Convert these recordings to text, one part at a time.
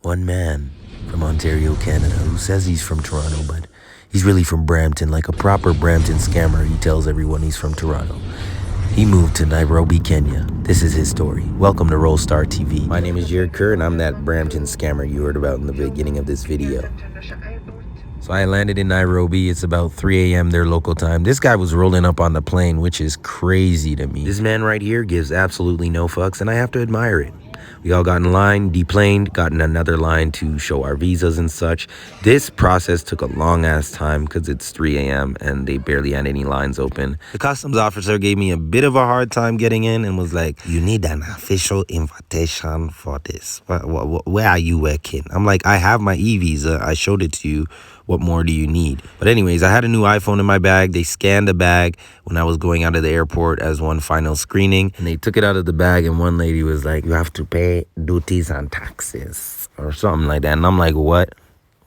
One man from Ontario, Canada, who says he's from Toronto, but he's really from Brampton, like a proper Brampton scammer. He tells everyone he's from Toronto. He moved to Nairobi, Kenya. This is his story. Welcome to Rollstar TV. My name is Jared Kerr, and I'm that Brampton scammer you heard about in the beginning of this video. So I landed in Nairobi. It's about 3 a.m. their local time. This guy was rolling up on the plane, which is crazy to me. This man right here gives absolutely no fucks, and I have to admire it. We all got in line, deplaned, got in another line to show our visas and such. This process took a long ass time because it's 3 a.m. and they barely had any lines open. The customs officer gave me a bit of a hard time getting in and was like, "You need an official invitation for this. Where are you working?" I'm like, "I have my e-visa. I showed it to you. What more do you need?" But anyways, I had a new iPhone in my bag. They scanned the bag when I was going out of the airport as one final screening. And they took it out of the bag and one lady was like, "You have to pay duties and taxes," or something like that. And I'm like, "What?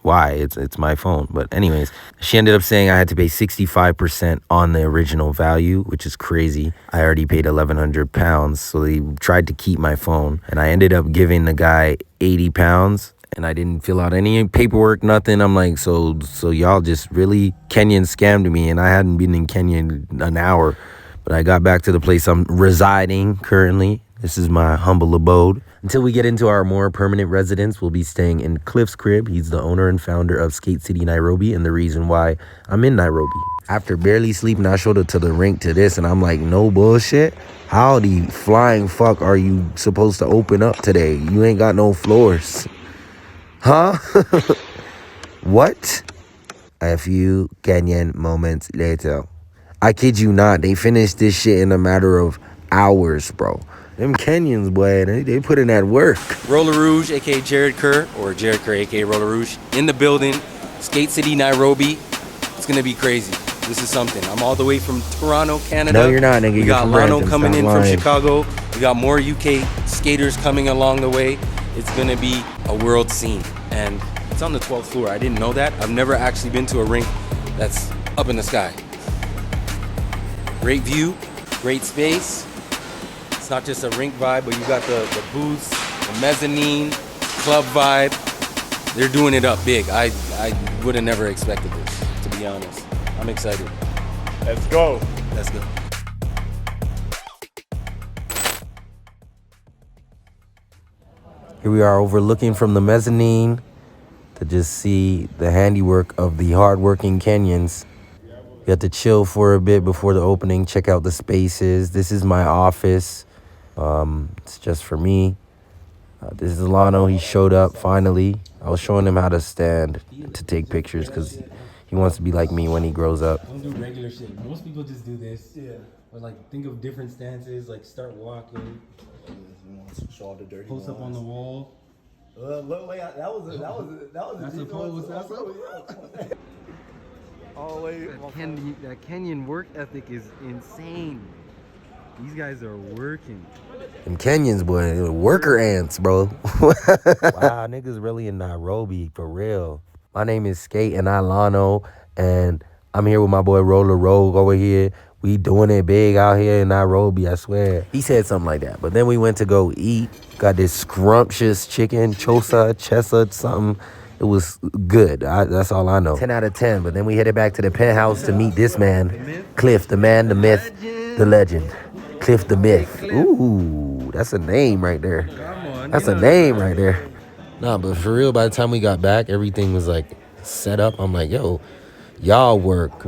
Why? It's my phone." But anyways, she ended up saying I had to pay 65% on the original value, which is crazy. I already paid 1,100 pounds. So they tried to keep my phone. And I ended up giving the guy 80 pounds. And I didn't fill out any paperwork, nothing. I'm like, so y'all just really Kenyan scammed me. And I hadn't been in Kenya in an hour. But I got back to the place I'm residing currently. This is my humble abode. Until we get into our more permanent residence, we'll be staying in Cliff's crib. He's the owner and founder of Sk8City Nairobi and the reason why I'm in Nairobi. After barely sleeping, I showed up to the rink to this, and I'm like, no bullshit. How the flying fuck are you supposed to open up today? You ain't got no floors. Huh? What? A few Kenyan moments later. I kid you not, they finished this shit in a matter of hours, bro. Them Kenyans, boy, they put in that work. Roller Rouge, aka Jared Kerr, or Jared Kerr, aka Roller Rouge, in the building. Sk8City Nairobi. It's gonna be crazy. This is something. I'm all the way from Toronto, Canada. No, you're not, nigga. We got Lano coming in from Chicago. We got more UK skaters coming along the way. It's gonna be a world scene. And it's on the 12th floor. I didn't know that. I've never actually been to a rink that's up in the sky. Great view, great space. It's not just a rink vibe, but you got the booths, the mezzanine, club vibe. They're doing it up big. I would have never expected this, to be honest. I'm excited. Let's go. Let's go. Here we are overlooking from the mezzanine to just see the handiwork of the hardworking Kenyans. You have to chill for a bit before the opening, check out the spaces. This is my office. It's just for me. This is Lano. He showed up finally. I was showing him how to stand to take pictures because he wants to be like me when he grows up. Don't do regular shit. Most people just do this. Yeah. Or like think of different stances, like start walking. Show all the dirty Post up on the wall. Wait, that was That's a pose. That's all the way. That Kenyan work ethic is insane. These guys are working. Them Kenyans, boy, worker ants, bro. Wow, niggas really in Nairobi, for real. My name is Skate and I Lano, and I'm here with my boy Roller Rogue over here. We doing it big out here in Nairobi, I swear. He said something like that. But then we went to go eat. Got this scrumptious chicken, chesa, something. It was good. That's all I know. 10 out of 10. But then we headed back to the penthouse to meet this man, Cliff, the man, the myth, the legend. Cliff the Myth. Ooh, that's a name right there. That's a name right there. Nah, but for real, by the time we got back, everything was like set up. I'm like, yo, y'all work.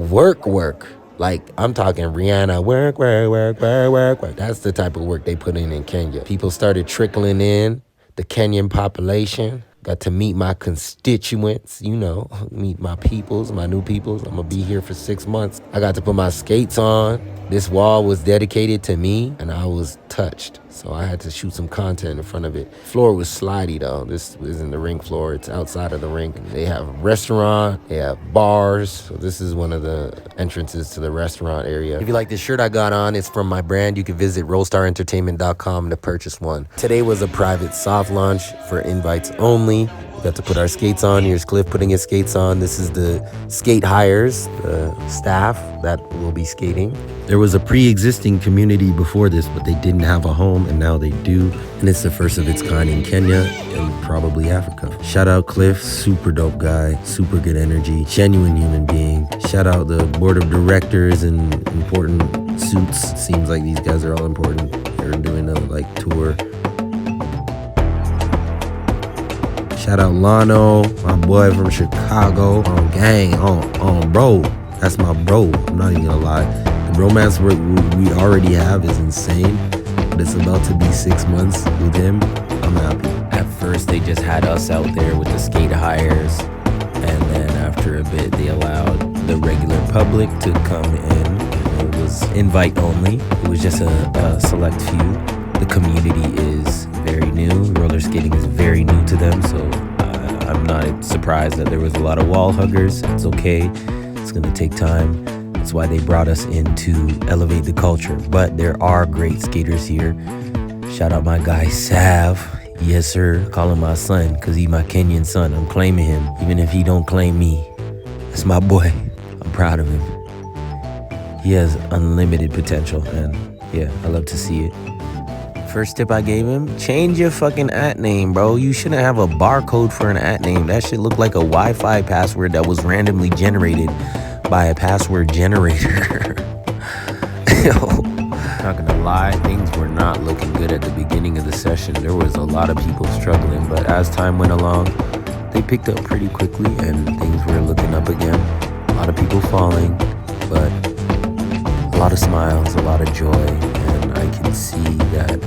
Like, I'm talking Rihanna, work. That's the type of work they put in Kenya. People started trickling in, the Kenyan population. Got to meet my constituents, you know, meet my peoples, my new peoples. I'm gonna be here for 6 months. I got to put my skates on. This wall was dedicated to me, and I was touched. So I had to shoot some content in front of it. Floor was slidey, though. This isn't the rink floor. It's outside of the rink. They have a restaurant. They have bars. So this is one of the entrances to the restaurant area. If you like this shirt I got on, it's from my brand. You can visit rollstarentertainment.com to purchase one. Today was a private soft launch for invites only. Got to put our skates on. Here's Cliff putting his skates on. This is the skate hires, the staff that will be skating. There was a pre-existing community before this, but they didn't have a home, and now they do. And it's the first of its kind in Kenya and probably Africa. Shout out Cliff, super dope guy, super good energy, genuine human being. Shout out the board of directors and important suits. Seems like these guys are all important. They're doing a tour. Shout out Lano, my boy from Chicago. Gang, bro. That's my bro. I'm not even gonna lie. The bromance we already have is insane, but it's about to be 6 months with him. I'm happy. At first, they just had us out there with the skate hires, and then after a bit, they allowed the regular public to come in. And it was invite only. It was just a select few. The community is very new. Roller skating is very new to them, so I'm not surprised that there was a lot of wall huggers. It's okay. It's gonna take time. That's why they brought us in to elevate the culture. But there are great skaters here. Shout out my guy Sav. Yes, sir. Call him my son, because he's my Kenyan son. I'm claiming him, even if he don't claim me. That's my boy. I'm proud of him. He has unlimited potential, and yeah, I love to see it. First tip I gave him, change your fucking @name, bro. You shouldn't have a barcode for an @name. That shit looked like a Wi-Fi password that was randomly generated by a password generator. Not gonna lie, things were not looking good at the beginning of the session. There was a lot of people struggling, but as time went along, they picked up pretty quickly and things were looking up again. A lot of people falling, but a lot of smiles, a lot of joy, and I can see that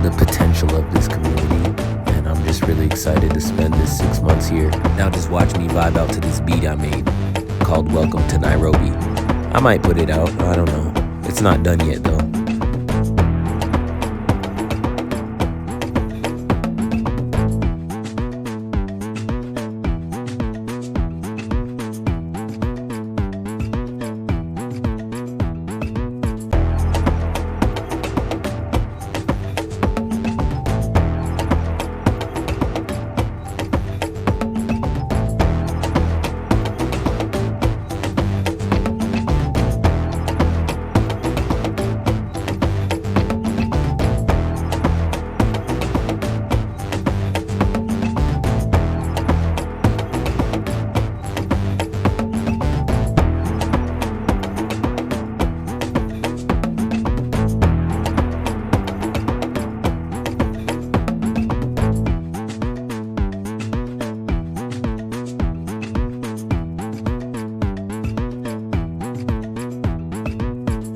the potential of this community, and I'm just really excited to spend this 6 months here. Now just watch me vibe out to this beat I made called Welcome to Nairobi. I might put it out, I don't know. It's not done yet though.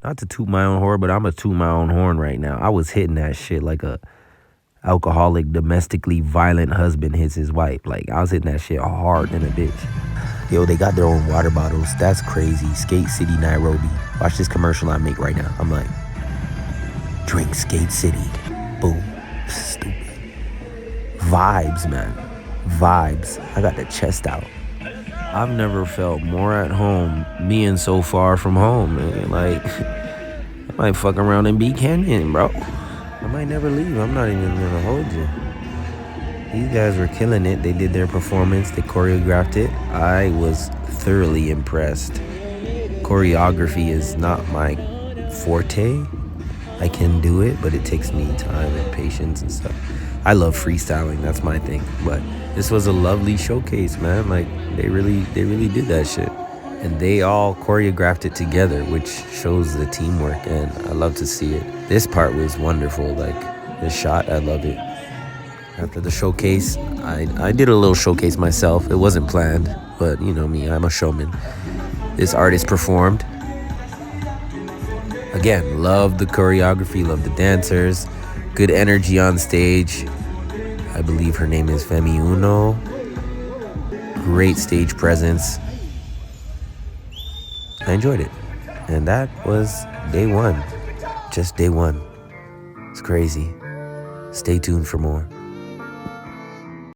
Not to toot my own horn, but I'm a toot my own horn right now. I was hitting that shit like a alcoholic, domestically violent husband hits his wife. Like, I was hitting that shit hard than a bitch. Yo, they got their own water bottles. That's crazy. Sk8City Nairobi. Watch this commercial I make right now. I'm like, drink Sk8City. Boom. Stupid. Vibes, man. Vibes. I got the chest out. I've never felt more at home being so far from home, man. Like, I might fuck around and be Kenyan, bro. I might never leave. I'm not even gonna hold you. These guys were killing it. They did their performance. They choreographed it. I was thoroughly impressed. Choreography is not my forte. I can do it, but it takes me time and patience and stuff. I love freestyling. That's my thing. But this was a lovely showcase, man. Like, they really did that shit. And they all choreographed it together, which shows the teamwork, and I love to see it. This part was wonderful. Like, the shot, I love it. After the showcase, I did a little showcase myself. It wasn't planned, but you know me, I'm a showman. This artist performed. Again, love the choreography, love the dancers, good energy on stage. I believe her name is Femi Uno. Great stage presence. I enjoyed it. And that was day one. Just day one. It's crazy. Stay tuned for more.